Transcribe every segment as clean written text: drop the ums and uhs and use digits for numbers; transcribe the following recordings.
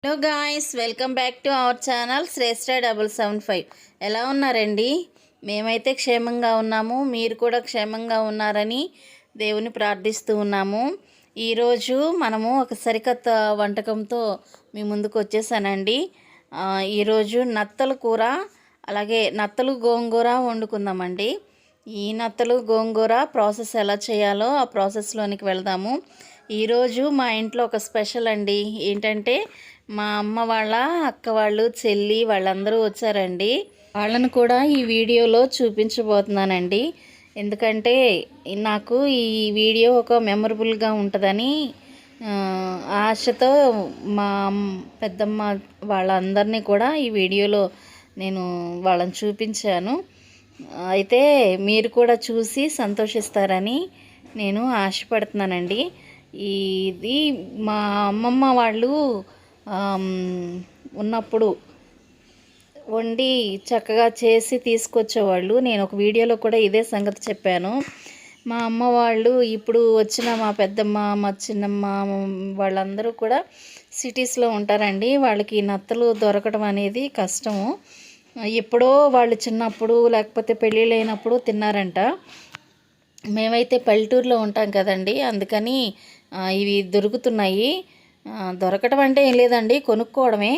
Hello guys, welcome back to our channel Shreshtha 775. ఎలా ఉన్నారండి? మేమైతే క్షేమంగా ఉన్నాము. మీరు కూడా క్షేమంగా ఉన్నారని దేవుని ప్రార్థిస్తూ ఉన్నాము. ఈరోజు మనము ఒక సరికొత్త వంటకంతో మీ ముందుకు వచ్చేసానండి. ఈరోజు నత్తల కూర, అలాగే నత్తలు గోంగూర వండుకుందామండి. ఈ నత్తలు గోంగూర ప్రాసెస్ ఎలా చేయాలో ఆ ప్రాసెస్లోనికి వెళ్దాము. ఈరోజు మా ఇంట్లో ఒక స్పెషల్ అండి. ఏంటంటే మా అమ్మ వాళ్ళ అక్క వాళ్ళు, చెల్లి వాళ్ళందరూ వచ్చారండి. వాళ్ళను కూడా ఈ వీడియోలో చూపించబోతున్నానండి. ఎందుకంటే నాకు ఈ వీడియో ఒక మెమరబుల్గా ఉంటుందని ఆశతో మా పెద్దమ్మ వాళ్ళందరినీ కూడా ఈ వీడియోలో నేను వాళ్ళని చూపించాను. అయితే మీరు కూడా చూసి సంతోషిస్తారని నేను ఆశపడుతున్నానండి. ఇది మా అమ్మమ్మ వాళ్ళు ఉన్నప్పుడు వండి చక్కగా చేసి తీసుకొచ్చేవాళ్ళు. నేను ఒక వీడియోలో కూడా ఇదే సంగతి చెప్పాను. మా అమ్మ వాళ్ళు ఇప్పుడు వచ్చిన మా పెద్దమ్మ, మా చిన్నమ్మ వాళ్ళందరూ కూడా సిటీస్లో ఉంటారండి. వాళ్ళకి నత్తలు దొరకడం అనేది కష్టము. ఎప్పుడో వాళ్ళు చిన్నప్పుడు లేకపోతే పెళ్ళిళ్ళైనప్పుడు తిన్నారంట. మేమైతే పల్లెటూరులో ఉంటాం కదండి, అందుకని ఇవి దొరుకుతున్నాయి. దొరకటం అంటే ఏం లేదండి, కొనుక్కోవడమే.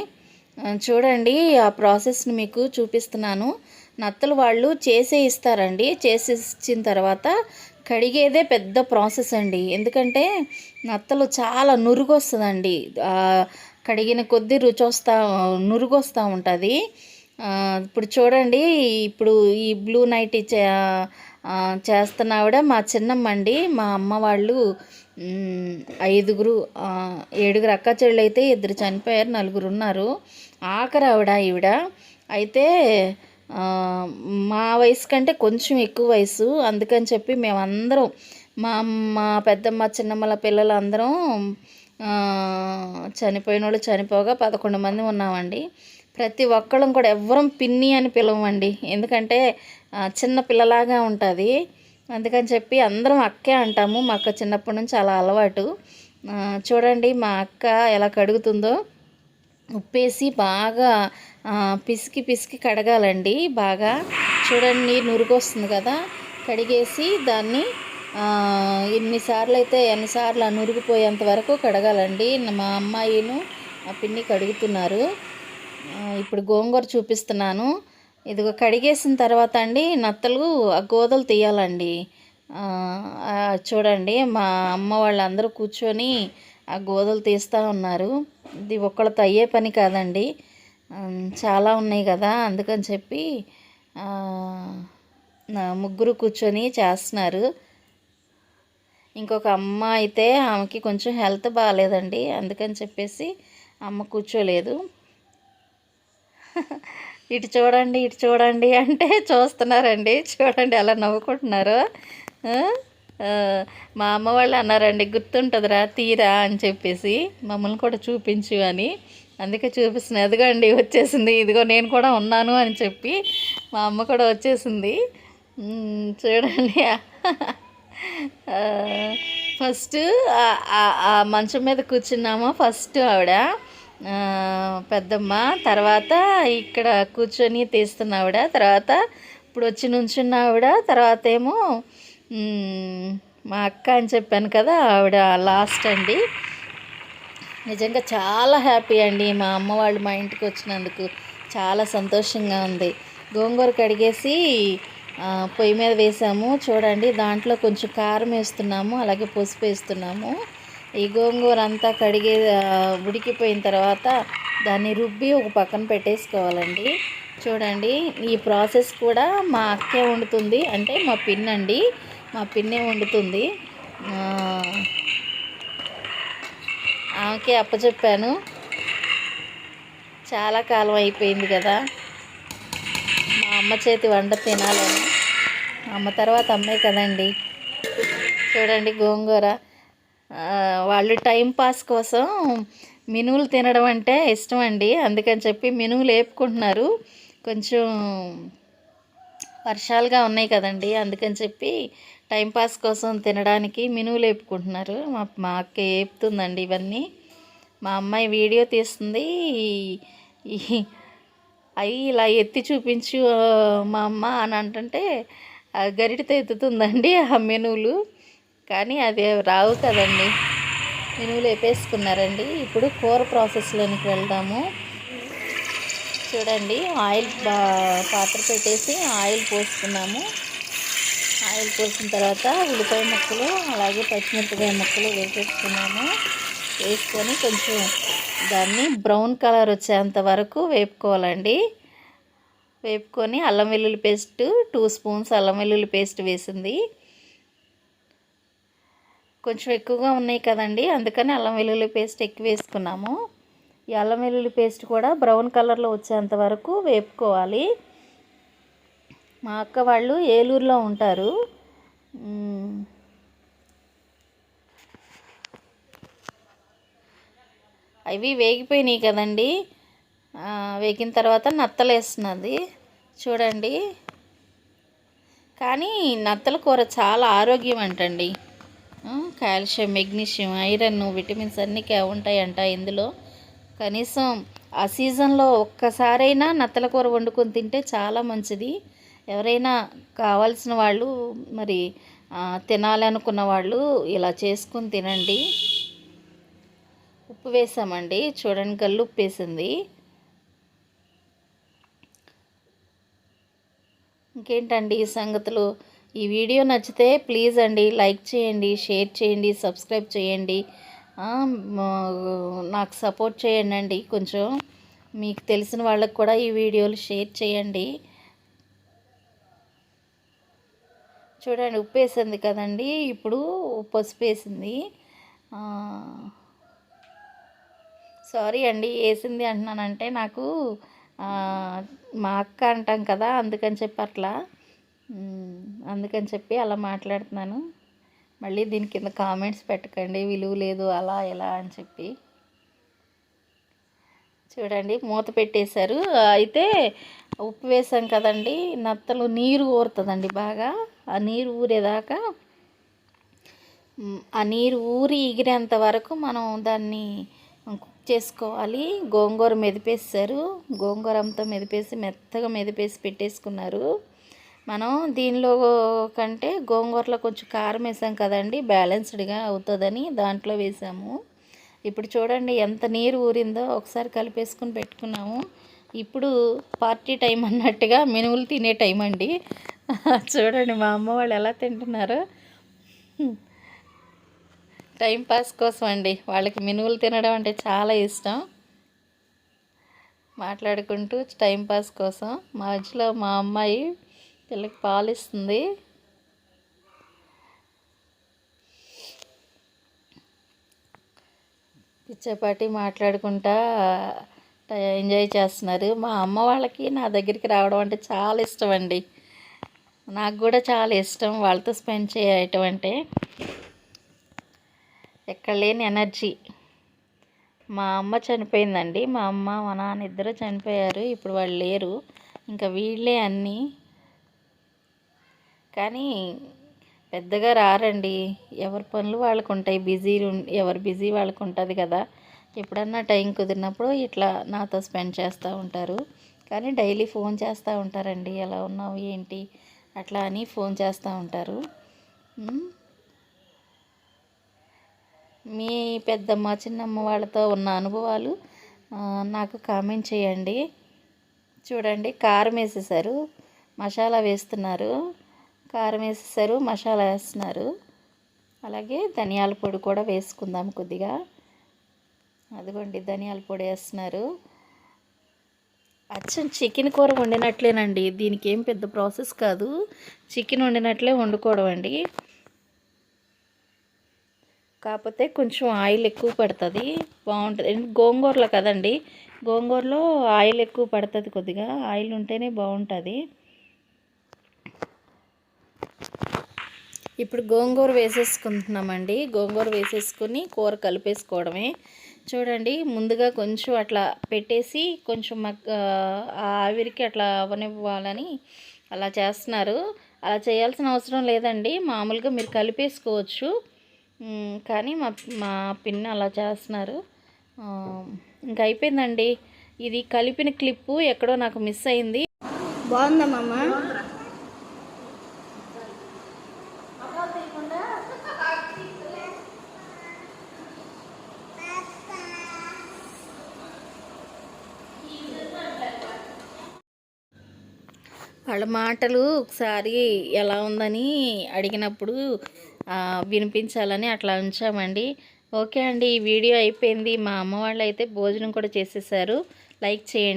చూడండి, ఆ ప్రాసెస్ని మీకు చూపిస్తున్నాను. నత్తలు వాళ్ళు చేసే ఇస్తారండి. చేసి ఇచ్చిన తర్వాత కడిగేదే పెద్ద ప్రాసెస్ అండి. ఎందుకంటే నత్తలు చాలా నురుగు వస్తుందండి. కడిగిన కొద్దీ నురుగు వస్తూ ఉంటుంది. ఇప్పుడు చూడండి, ఇప్పుడు ఈ బ్లూ నైట్ చేస్తున్నావిడ మా చిన్నమ్మ అండి. మా అమ్మ వాళ్ళు 7 అక్క చెళ్ళు అయితే 2 చనిపోయారు, 4 ఉన్నారు. ఆఖరి ఈవిడ అయితే మా వయసు కంటే కొంచెం ఎక్కువ వయసు. అందుకని చెప్పి మేమందరం మా పెద్దమ్మ చిన్నమ్మల పిల్లలు అందరం చనిపోయిన వాళ్ళు చనిపోగా 11 మంది ఉన్నామండి. ప్రతి ఒక్కళ్ళం కూడా ఎవ్వరం పిన్ని అని పిలవమండి. ఎందుకంటే చిన్న పిల్లలాగా ఉంటుంది. అందుకని చెప్పి అందరం అక్కే అంటాము. మా అక్క చిన్నప్పటి నుంచి అలా అలవాటు. చూడండి మా అక్క ఎలా కడుగుతుందో. ఉప్పేసి బాగా పిసికి కడగాలండి. బాగా చూడండి, నీరు నురుగు వస్తుంది కదా, కడిగేసి దాన్ని ఎన్నిసార్లు నురిగిపోయేంత వరకు కడగాలండి. మా అమ్మాయిను మా పిన్ని కడుగుతున్నారు. ఇప్పుడు గోంగూర చూపిస్తున్నాను. ఇదిగో కడిగేసిన తర్వాత అండి నత్తలు ఆ గోదలు తీయాలండి. చూడండి, మా అమ్మ వాళ్ళందరూ కూర్చొని ఆ గోదలు తీస్తూ ఉన్నారు. ఇది ఒక్కళ్ళతో అయ్యే పని కాదండి, చాలా ఉన్నాయి కదా, అందుకని చెప్పి ముగ్గురు కూర్చొని చేస్తున్నారు. ఇంకొక అమ్మ అయితే ఆమెకి కొంచెం హెల్త్ బాగాలేదండి, అందుకని చెప్పేసి అమ్మ కూర్చోలేదు. ఇటు చూడండి అంటే చూస్తున్నారండి. చూడండి ఎలా నవ్వుకుంటున్నారు. మా అమ్మ వాళ్ళు అన్నారండి, గుర్తుంటుందిరా తీరా అని చెప్పేసి, మమ్మల్ని కూడా చూపించు అని. అందుకే చూపిస్తున్నాను. ఎదుగండి వచ్చేసింది, ఇదిగో నేను కూడా ఉన్నాను అని చెప్పి మా అమ్మ కూడా వచ్చేసింది. చూడండి, ఫస్ట్ మంచం మీద కూర్చున్నామో ఫస్ట్ ఆవిడ పెద్దమ్మ, తర్వాత ఇక్కడ కూర్చొని తీస్తున్న ఆవిడ, తర్వాత ఇప్పుడు వచ్చి నుంచున్న ఆవిడ, తర్వాత ఏమో మా అక్క అని చెప్పాను కదా, ఆవిడ లాస్ట్ అండి. నిజంగా చాలా హ్యాపీ అండి. మా అమ్మ వాళ్ళు మా ఇంటికి వచ్చినందుకు చాలా సంతోషంగా ఉంది. గోంగూర కడిగేసి పొయ్యి మీద వేసాము. చూడండి, దాంట్లో కొంచెం కారం వేస్తున్నాము, అలాగే పసుపు వేస్తున్నాము. ఈ గోంగూర అంతా ఉడికిపోయిన తర్వాత దాన్ని రుబ్బి ఒక పక్కన పెట్టేసుకోవాలండి. చూడండి, ఈ ప్రాసెస్ కూడా మా అక్కే వండుతుంది, అంటే మా పిన్నండి, మా పిన్నే వండుతుంది. ఆమెకే అప్పచెప్పాను. చాలా కాలం అయిపోయింది కదా మా అమ్మ చేతి వంట తినాలని. అమ్మ తర్వాత అమ్మే కదండి. చూడండి, గోంగూర వాళ్ళు టైంపాస్ కోసం మినువులు తినడం అంటే ఇష్టం అండి, అందుకని చెప్పి మినువులు వేపుకుంటున్నారు. కొంచెం వర్షాలుగా ఉన్నాయి కదండి, అందుకని చెప్పి టైంపాస్ కోసం తినడానికి మినువులు వేపుకుంటున్నారు. మా అక్క వేపుతుందండి ఇవన్నీ. మా అమ్మాయి వీడియో తీస్తుంది. ఈ- అవి ఇలా ఎత్తి చూపించు మా అమ్మ అని అంటుంటే గరిటతో ఎత్తుతుందండి ఆ మెనువులు. కానీ అది రావు కదండి. మెనువులు వేపేసుకున్నారండి. ఇప్పుడు కూర ప్రాసెస్లోనికి వెళ్దాము. చూడండి, ఆయిల్ పాత్ర పెట్టేసి ఆయిల్ పోసుకున్నాము. ఆయిల్ పోసిన తర్వాత ఉల్లిపాయ ముక్కలు అలాగే పచ్చిమిరపకాయ ముక్కలు వేసేసుకున్నాము. వేసుకొని కొంచెం దాన్ని బ్రౌన్ కలర్ వచ్చేంత వరకు వేపుకోవాలండి. వేపుకొని అల్లం వెల్లుల్లి పేస్ట్ 2 స్పూన్స్ అల్లం వెల్లుల్లి పేస్ట్ వేసింది. కొంచెం ఎక్కువగా ఉన్నాయి కదండి, అందుకని అల్లం వెల్లుల్లి పేస్ట్ ఎక్కువ వేసుకున్నాము. ఈ అల్లం వెల్లుల్లి పేస్ట్ కూడా బ్రౌన్ కలర్లో వచ్చేంత వరకు వేపుకోవాలి. మా అక్క వాళ్ళు ఏలూరులో ఉంటారు. అవి వేగిపోయినాయి కదండి. వేగిన తర్వాత నత్తలు వేస్తున్నది చూడండి. కానీ నత్తల కూర చాలా ఆరోగ్యం అంటండి. కాల్షియం, మెగ్నీషియం, ఐరన్, విటమిన్స్ అన్నీ ఉంటాయంట ఇందులో. కనీసం ఆ సీజన్లో ఒక్కసారైనా నత్తల కూర వండుకొని తింటే చాలా మంచిది. ఎవరైనా కావాల్సిన వాళ్ళు మరి తినాలనుకున్న వాళ్ళు ఇలా చేసుకొని తినండి. ఉప్పు వేసామండి, చూడండి కల్లు ఉప్పు వేసింది. ఇంకేంటండి ఈ సంగతులు. ఈ వీడియో నచ్చితే ప్లీజ్ అండి లైక్ చేయండి, షేర్ చేయండి, సబ్స్క్రైబ్ చేయండి. నాకు సపోర్ట్ చేయండి అండి. కొంచెం మీకు తెలిసిన వాళ్ళకి కూడా ఈ వీడియోలు షేర్ చేయండి. చూడండి, ఉప్పు వేసింది కదండి. ఇప్పుడు పసుపు వేసింది. సారీ అండి, వేసింది అంటున్నానంటే నాకు మా అక్క అంటాం కదా, అందుకని చెప్పి అలా మాట్లాడుతున్నాను. మళ్ళీ దీని కింద కామెంట్స్ పెట్టకండి, విలువ లేదు అలా ఎలా అని చెప్పి. చూడండి, మూత పెట్టేశారు. అయితే ఉప్పు వేసాం కదండి, నత్తలు నీరు ఊరుతుందండి బాగా. ఆ నీరు ఊరేదాకా, ఆ నీరు ఊరి ఎగిరేంత వరకు మనం దాన్ని కుక్ చేసుకోవాలి. గోంగూర మెదిపేసారు. గోంగూర అంతా మెదిపేసి మెత్తగా మెదిపేసి పెట్టేసుకున్నారు. మనం దీనిలో కంటే గోంగూరలో కొంచెం కారం వేసాం కదండి, బ్యాలెన్స్డ్గా అవుతుందని దాంట్లో వేసాము. ఇప్పుడు చూడండి ఎంత నీరు ఊరిందో. ఒకసారి కలిపేసుకుని పెట్టుకున్నాము. ఇప్పుడు పార్టీ టైం అన్నట్టుగా మినుములు తినే టైం అండి. చూడండి మా అమ్మ వాళ్ళు ఎలా తింటున్నారో. టైంపాస్ కోసం అండి, వాళ్ళకి మినుములు తినడం అంటే చాలా ఇష్టం. మాట్లాడుకుంటూ టైంపాస్ కోసం మధ్యలో మా అమ్మాయి పిల్లకి పాలు ఇస్తుంది. పిచ్చపాటి మాట్లాడుకుంటా ఎంజాయ్ చేస్తున్నారు. మా అమ్మ వాళ్ళకి నా దగ్గరికి రావడం అంటే చాలా ఇష్టం అండి. నాకు కూడా చాలా ఇష్టం వాళ్ళతో స్పెండ్ చేయటం అంటే. ఎక్కడ లేని ఎనర్జీ. మా అమ్మ చనిపోయిందండి. మా అమ్మ మా నాన్న ఇద్దరు చనిపోయారు. ఇప్పుడు వాళ్ళు లేరు, ఇంకా వీళ్ళే అన్నీ. కానీ పెద్దగా రారండి, ఎవరి పనులు వాళ్ళకు ఉంటాయి. ఎవరు బిజీ వాళ్ళకు ఉంటుంది కదా. ఎప్పుడన్నా టైం కుదిరినప్పుడు ఇట్లా నాతో స్పెండ్ చేస్తూ ఉంటారు. కానీ డైలీ ఫోన్ చేస్తూ ఉంటారండి, ఎలా ఉన్నావు ఏంటి అట్లా అని ఫోన్ చేస్తూ ఉంటారు. మీ పెద్దమ్మ చిన్నమ్మ వాళ్ళతో ఉన్న అనుభవాలు నాకు కామెంట్ చేయండి. చూడండి, కారం వేసేసారు, మసాలా వేస్తున్నారు. కారం వేసేసారు, మసాలా వేస్తున్నారు. అలాగే ధనియాల పొడి కూడా వేసుకుందాం కొద్దిగా. అదిగోండి ధనియాల పొడి వేస్తున్నారు. అచ్చం చికెన్ కూర వండినట్లేనండి. దీనికి ఏం పెద్ద ప్రాసెస్ కాదు, చికెన్ వండినట్లే వండుకోవడం అండి. కాకపోతే కొంచెం ఆయిల్ ఎక్కువ పడుతుంది, బాగుంటుంది. గోంగూరలో కదండి, గోంగూరలో ఆయిల్ ఎక్కువ పడుతుంది. కొద్దిగా ఆయిల్ ఉంటేనే బాగుంటుంది. ఇప్పుడు గోంగూర వేసేసుకుంటున్నామండి. గోంగూర వేసేసుకుని కూర కలిపేసుకోవడమే. చూడండి, ముందుగా కొంచెం అట్లా పెట్టేసి కొంచెం ఆవిరికి అట్లా అవనివ్వాలని అలా చేస్తున్నారు. అలా చేయాల్సిన అవసరం లేదండి, మామూలుగా మీరు కలిపేసుకోవచ్చు. కానీ మా పిన్ని అలా చేస్తున్నారు. ఆ, ఇంకా అయిపోయిందండి. ఇది కలిపిన క్లిప్పు ఎక్కడో నాకు మిస్ అయింది. బాగుందా మామ? వాళ్ళ మాటలు ఒకసారి ఎలా ఉందని అడిగినప్పుడు వినిపించాలని అట్లా ఉంచామండి. ఓకే అండి, ఈ వీడియో అయిపోయింది. మా అమ్మ వాళ్ళు అయితే భోజనం కూడా చేసేసారు. లైక్ చేయండి.